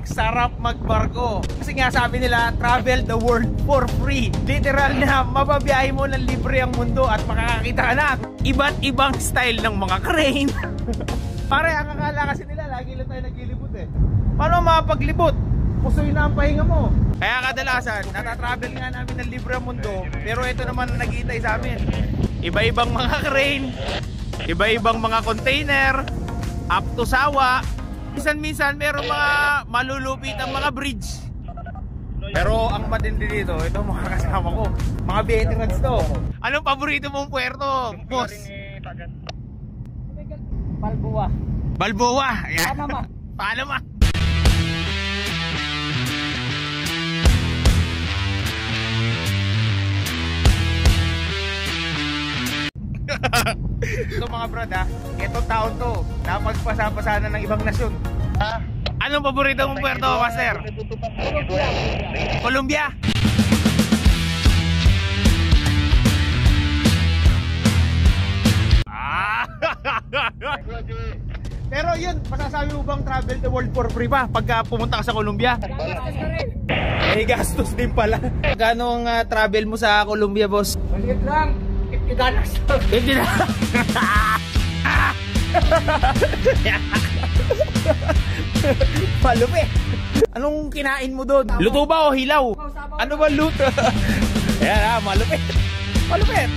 Ang sarap magbarko. Kasi nga sabi nila, travel the world for free. Literal na mababiyahe mo ng libre ang mundo at makakakita ka na iba't ibang style ng mga crane. Pare, ang akala kasi nila, lagi lang tayo naglilibot eh. Paano mapaglibot? Pusoy na ang pahinga mo. Kaya kadalasan, natatravel nga namin ng libre ang mundo. Pero ito naman ang nag-iitay sa amin. Iba-ibang mga crane, iba-ibang mga container, up to sawa. Minsan-minsan meron mga malulupit ang mga bridge. Pero ang matindi dito, ito mga kasama ko, mga veterans to. Anong paborito mong puerto, boss? Balboa. Balboa. Ayan. Panama. Panama. Ito mga brad ha, itong taon to napagpasa-pasa na ng ibang nasyon. Anong paborito mong puerto, master? Colombia. Pero yun, masasabi mo bang travel the world for free pa pagka pumunta ka sa Colombia? May gastos din pala. Gano'ng travel mo sa Colombia, boss? Maliit lang. Hindi na. Malupit. Anong kinain mo doon? Luto ba o hilaw? Ano ba luto? Ayan ha, malupit. Malupit.